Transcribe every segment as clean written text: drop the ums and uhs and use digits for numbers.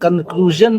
conclusion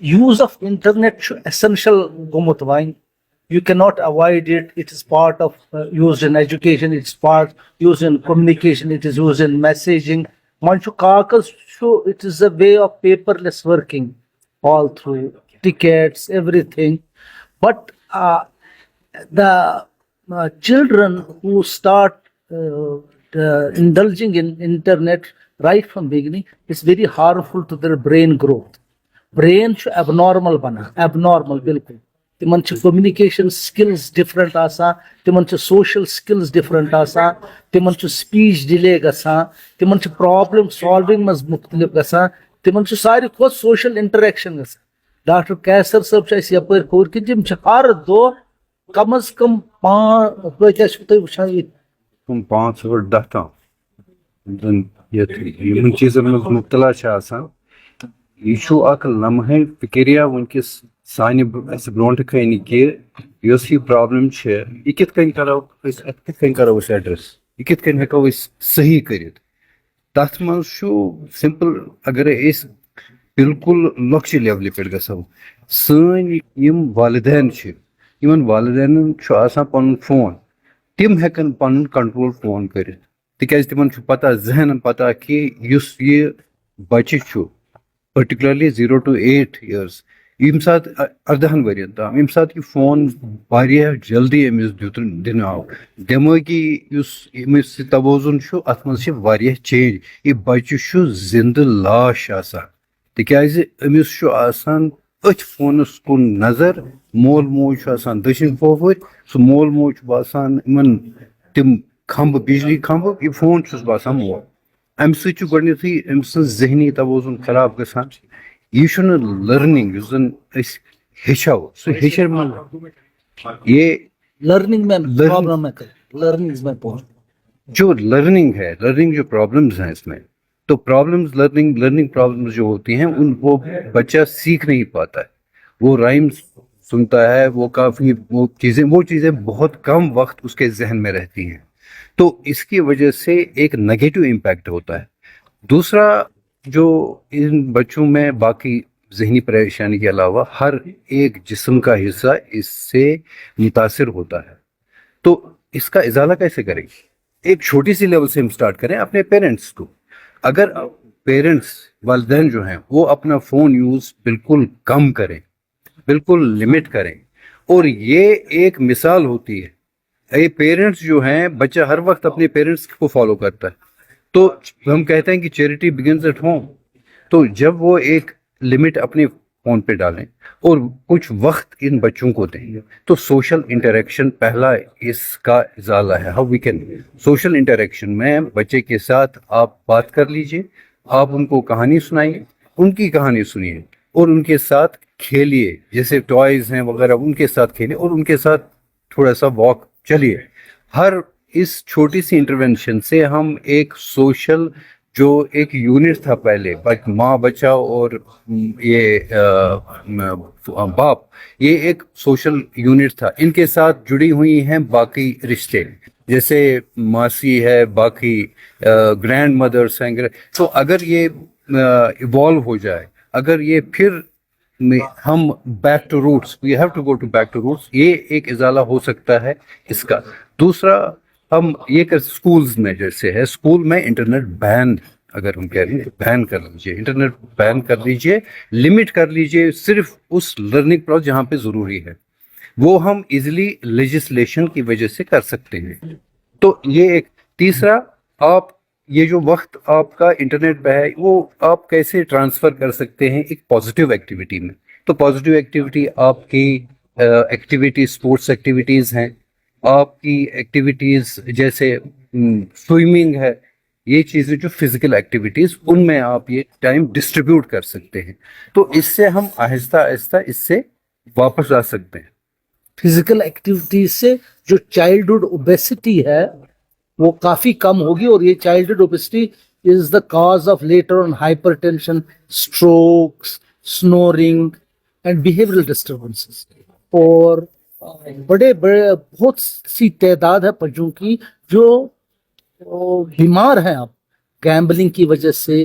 use of internet چھُ essential گوٚمُت وۄنۍ. You cannot avoid it. It is part of used in education. It's part used in communication. It is used in messaging. Manchu kakas, it is a way of paperless working all through tickets, everything. But the children who start indulging in internet right from beginning, it's very harmful to their brain growth. Brain abnormal bana, abnormal bilkul. تمن communication skills different آسان, تمن social skills different آسان, تمن speech delay گژھان, تمن problem solving مز مختلف گژھان, تمن ساری کھوت social interaction گژھان. ڈاکٹر کیسر صاحب چھِ یپٲرۍ کھوٚر کہِ تِم چھِ ہر دۄہ کم از کم 5 چھِو تُہۍ وٕچھان ییٚتہِ 5 اور 10 تام یِمن چیٖزن منٛز مُبتلا چھِ آسان. یہِ چھُ اکھ لمحے فِکریا وٕنکیٚس سانہِ اَسہِ برونٛٹھ کَنہِ کہِ یۄس یہِ پرابلم چھِ یہِ کِتھ کٔنۍ کرو أسۍ, اَتھ کِتھ کٔنۍ کرو أسۍ ایڈرس, یہِ کِتھ کٔنۍ ہٮ۪کو أسۍ صحیح کٔرِتھ. تتھ منٛز چھُ سمپل اگرے أسۍ بالکل لۄکچہِ لیولہِ پٮ۪ٹھ گژھو. سٲنۍ یِم والدین چھِ, یِمن والدینن چھُ آسان پنُن فون, تِم ہٮ۪کن پنُن کنٹرول فون کٔرِتھ تِکیازِ تِمن چھُ پتہ, ذہنن پتہ کہِ یُس یہِ بچہِ چھُ پٔرٹِکیوٗلرلی 0 to 8 years, ییٚمہِ ساتہٕ 18 ؤرین تام, ییٚمہِ ساتہٕ یہِ فون واریاہ جلدی أمِس دِنہٕ آو, دٮ۪مٲغی یُس أمِس توازُن چھُ اتھ منٛز چھِ واریاہ چینج. یہِ بچہِ چھُ زندٕ لاش آسان تِکیازِ أمِس چھُ آسان أتھۍ فونس کُن نظر. مول موج چھُ آسان دٔچھِنۍ کھووٕرۍ, سُہ مول موج چھُ باسان یِمن تِم کھمبہٕ, بجلی کھمبہٕ, یہِ فون چھُس باسان مول. امہِ سۭتۍ چھُ گۄڈٕنیتھٕے أمۍ سٕنٛز ذہنی توازُن خراب گژھان. یہِ چھُنہٕ لٔرنِنگ یُس زن أسۍ ہیٚچھو سُہ ہیٚچھر یہ لرننگ میں پرابلم ہے, لرننگ میں جو لرننگ ہے, لرننگ جو پرابلمز ہیں اس میں, تو پرابلمز لرننگ پرابلمز جو ہوتی ہیں ان وہ بچہ سیکھ نہیں پاتا ہے. وہ رائمس سنتا ہے, وہ کافی وہ چیزیں بہت کم وقت اس کے ذہن میں رہتی ہیں, تو اس کی وجہ سے ایک نگیٹو امپیکٹ ہوتا ہے. دوسرا جو ان بچوں میں باقی ذہنی پریشانی کے علاوہ ہر ایک جسم کا حصہ اس سے متاثر ہوتا ہے. تو اس کا ازالہ کیسے کریں؟ ایک چھوٹی سی لیول سے ہم سٹارٹ کریں اپنے پیرنٹس کو. اگر پیرنٹس والدین جو ہیں وہ اپنا فون یوز بالکل کم کریں, بالکل لمٹ کریں, اور یہ ایک مثال ہوتی ہے. یہ پیرنٹس جو ہیں, بچہ ہر وقت اپنے پیرنٹس کو فالو کرتا ہے, تو ہم کہتے ہیں کہ چیریٹی بگنز ایٹ ہوم. تو جب وہ ایک لمٹ اپنے فون پہ ڈالیں اور کچھ وقت ان بچوں کو دیں, تو سوشل انٹریکشن پہلا اس کا ازالہ ہے. How we can social interaction میں بچے کے ساتھ آپ بات کر لیجئے, آپ ان کو کہانی سنائیے, ان کی کہانی سنیے اور ان کے ساتھ کھیلیے, جیسے ٹوائز ہیں وغیرہ ان کے ساتھ کھیلیے اور ان کے ساتھ تھوڑا سا واک چلیے. ہر اس چھوٹی سی انٹروینشن سے ہم ایک سوشل جو ایک یونٹ تھا پہلے, ماں بچہ اور یہ باپ, یہ ایک سوشل یونٹ تھا. ان کے ساتھ جڑی ہوئی ہیں باقی رشتے, جیسے ماسی ہے, باقی گرینڈ مدرس ہیں. تو اگر یہ ایوالو ہو جائے, اگر یہ پھر ہم back to roots, we have to go to back to roots, یہ ایک ازالہ ہو سکتا ہے اس کا. دوسرا ہم یہ کر اسکولز میں جیسے ہے, اسکول میں انٹرنیٹ بین اگر ہم کہہ رہے ہیں بین کر لیجیے, انٹرنیٹ بین کر لیجیے, لمٹ کر لیجیے صرف اس لرننگ پروسیس جہاں پہ ضروری ہے. وہ ہم ایزیلی لیجسلیشن کی وجہ سے کر سکتے ہیں. تو یہ ایک. تیسرا, آپ یہ جو وقت آپ کا انٹرنیٹ پہ ہے وہ آپ کیسے ٹرانسفر کر سکتے ہیں ایک پازیٹیو ایکٹیویٹی میں. تو پازیٹیو ایکٹیویٹی آپ کی ایکٹیویٹی اسپورٹس ایکٹیویٹیز ہیں, آپ کی ایکٹیویٹیز جیسے سوئمنگ ہے, یہ چیزیں جو فزیکل ایکٹیویٹیز, ان میں آپ یہ ٹائم ڈسٹریبیوٹ کر سکتے ہیں. تو اس سے ہم آہستہ آہستہ اس سے واپس آ سکتے ہیں. فزیکل ایکٹیویٹیز سے جو چائلڈہڈ اوبیسٹی ہے وہ کافی کم ہوگی, اور یہ childhood obesity is the cause of later on hyper tension, strokes, سنورنگ and behavioural disturbances. اور بڑے بہت سی تعداد ہے بچوں کی جو بیمار ہیں اب گیمبلنگ کی وجہ سے,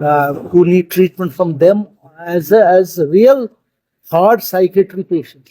who need treatment from them as real hard psychiatry patients.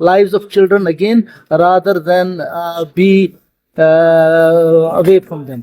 lives of children again rather than be away from them.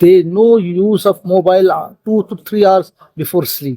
They no use of mobile 2 to 3 hours before sleep.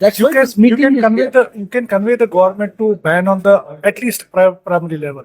That's You why can, this meeting you can is convey there. you can convey the government to ban on the at least primary level.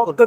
of the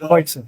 right sir,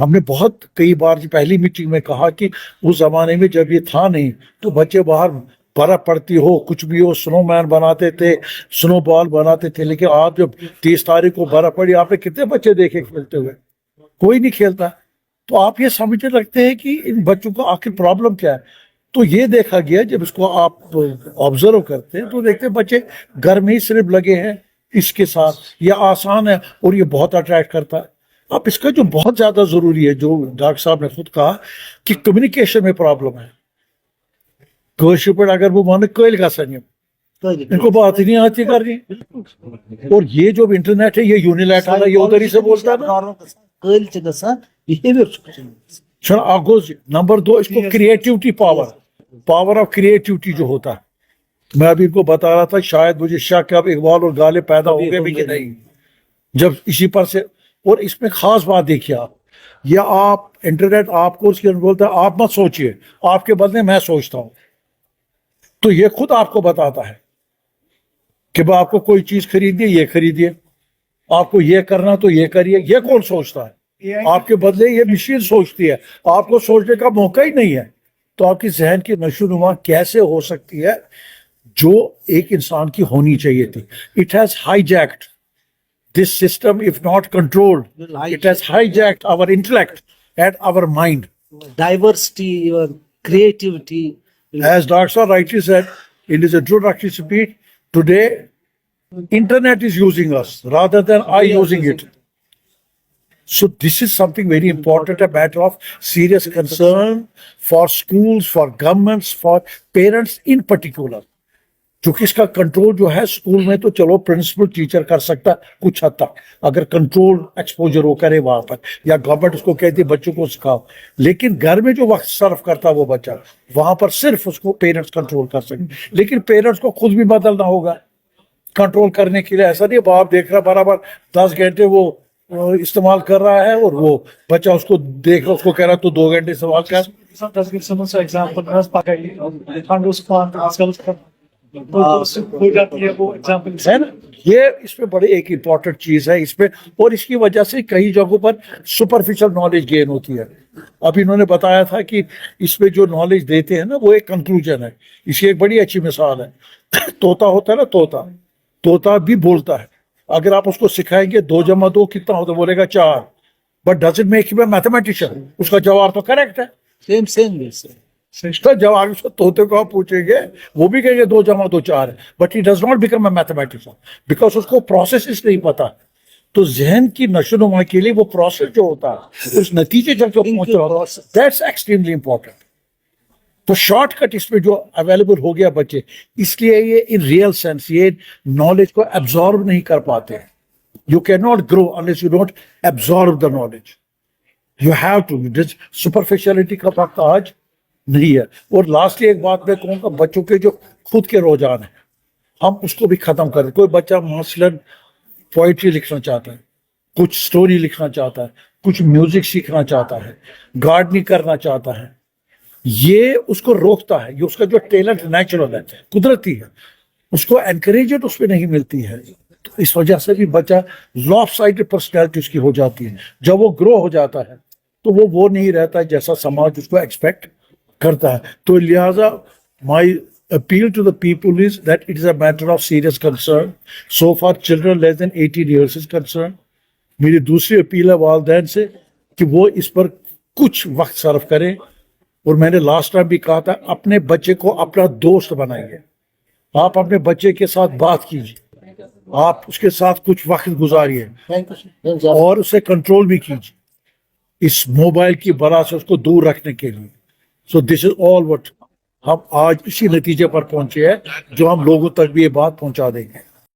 ہم نے بہت کئی بار پہلی meeting میں کہا کہ اس زمانے میں جب یہ تھا نہیں تو بچے باہر برف پڑتی ہو کچھ بھی ہو سنو مین بناتے تھے سنو بال بناتے تھے، لیکن آپ جب 30 تاریخ کو برف پڑی آپ نے کتنے بچے دیکھے کھیلتے ہوئے؟ کوئی نہیں کھیلتا. تو آپ یہ سمجھنے لگتے ہیں کہ ان بچوں کو آخر پرابلم کیا ہے. تو یہ دیکھا گیا جب اس کو آپ آبزرو کرتے ہیں تو دیکھتے ہیں بچے گھر میں ہی صرف لگے ہیں اس کے ساتھ. یہ آسان ہے اور یہ بہت اٹریکٹ کرتا ہے. اب اس کا جو بہت زیادہ ضروری ہے جو ڈاکٹر صاحب نے خود کہا کہ کمیونیکیشن میں پرابلم ہے. کٲشِر پٲٹھۍ اگر بہٕ وَنہٕ کٔلۍ گژھن یِم ان کو بات ہی نہیں آتی کرنی. اور یہ جو انٹرنیٹ ہے یہ یونیلیٹرل ہے، یہ ادھر ہی سے بولتا ہے نا. قٲلۍ چھِ گژھان بِہیویَر چھُ گژھان. چھُنہ اکھ گوٚو نمبر دو اس کو کریٹیوٹی پاور آف کریٹیوٹی جو ہوتا ہے. میں ابھی ان کو بتا رہا تھا شاید مجھے شک ہے اب اقبال اور غالب پیدا ہو گئے بھی کہ نہیں جب اسی پر سے. اور اس میں خاص بات دیکھیے آپ یہ آپ انٹرنیٹ آپ کو اس کے اندر بولتا ہے آپ مت سوچیے آپ کے بدلے میں سوچتا ہوں. تو یہ خود آپ کو بتاتا ہے کہ بھائی آپ کو کوئی چیز خریدنی ہے یہ خریدیے، آپ کو یہ کرنا تو یہ کریے. یہ کون سوچتا ہے؟ آپ کے بدلے یہ مشین سوچتی ہے، آپ کو سوچنے کا موقع ہی نہیں ہے. تو آپ کی ذہن کی نشو نما کیسے ہو سکتی ہے جو ایک انسان کی ہونی چاہیے تھی. It has hijacked this system of not controlled. It has hijacked our intellect and our mind. Diversity, your creativity. As Dr. Sir rightly said in his introductory speech, today internet is using us rather than I using it. So this is something very important, a matter of serious concern for schools, for governments, for parents in particular. چونکہ اس کا control جو ہے school میں تو چلو principal teacher کر سکتا کچھ حد تک اگر کنٹرول ایکسپوجر وہ کرے وہاں پر، یا گورنمنٹ اس کو کہتی ہے بچوں کو سکھاؤ. لیکن گھر میں جو وقت صرف کرتا وہ بچہ وہاں پر صرف اس کو پیرنٹس کنٹرول کر سکتے. لیکن پیرنٹس کو خود بھی بدلنا ہوگا کنٹرول کرنے کے لیے. ایسا نہیں باپ دیکھ رہا برابر 10 گھنٹے وہ استعمال کر رہا ہے اور وہ بچہ اس کو دیکھ رہا اس کو کہہ رہا تو 2 گھنٹے استعمال کر. ہے نا یہ اس میں بڑی ایک امپورٹنٹ چیز ہے اس میں. اور اس کی وجہ سے کئی جگہوں پر سپرفیشل نالج گین ہوتی ہے. اب انہوں نے بتایا تھا کہ اس میں جو نالج دیتے ہیں نا وہ ایک کنکلوژن ہے. اس کی ایک بڑی اچھی مثال ہے طوطا ہوتا ہے نا طوطا بھی بولتا ہے. اگر آپ اس کو سکھائیں گے 2 + 2 کتنا ہوتا ہے بولے گا 4. بٹ ڈز اٹ میک ہم اے میتھمیٹیشین؟ اس کا جواب تو کریکٹ ہے. جب آگے سے طوطے کو آپ پوچھیں گے وہ بھی کہیں گے 2 + 2 4 ہے. But he does not become a mathematician because اس کو پروسیس نہیں پتا. تو ذہن کی نشو و نما کے لیے وہ پروسیس جو ہوتا ہے اس نتیجے تک جو پہنچ رہا ہوتا ہے دیٹس ایکسٹریملی امپورٹنٹ. تو شارٹ کٹ اس میں جو اویلیبل ہو گیا بچے اس لیے یہ ان ریئل سینس یہ نالج کو ایبزارب نہیں کر پاتے. You can not grow unless you don't absorb the knowledge. You have to. Superficiality کا وقت آج نہیں ہے. اور لاسٹلی ایک بات میں کہوں گا بچوں کے جو خود کے رجحان ہیں ہم اس کو بھی ختم کریں. کوئی بچہ مثلاً پوئٹری لکھنا چاہتا ہے، کچھ سٹوری لکھنا چاہتا ہے، کچھ میوزک سیکھنا چاہتا ہے، گارڈننگ کرنا چاہتا ہے، یہ اس کو روکتا ہے. یہ اس کا جو ٹیلنٹ نیچرل ہے قدرتی ہے اس کو انکریجمنٹ اس پہ نہیں ملتی ہے. تو اس وجہ سے بھی بچہ لاف سائڈ پرسنالٹی اس کی ہو جاتی ہے. جب وہ گرو ہو جاتا ہے تو وہ نہیں رہتا جیسا سماج اس کو ایکسپیکٹ کرتا ہے. تو لہٰذا مائی appeal to the people is that it is a matter of serious concern. So far children less than 18 years is concerned. میری دوسری اپیل ہے والدین سے کہ وہ اس پر کچھ وقت صرف کریں. اور میں نے لاسٹ ٹائم بھی کہا تھا اپنے بچے کو اپنا دوست بنائیے. آپ اپنے بچے کے ساتھ بات کیجیے، آپ اس کے ساتھ کچھ وقت گزاریے اور اسے کنٹرول بھی کیجیے اس موبائل کی بلا سے اس کو دور رکھنے کے لیے. سو دس از آل وٹ ہم آج اسی نتیجے پر پہنچے ہیں جو ہم لوگوں تک بھی یہ بات پہنچا دیں گے.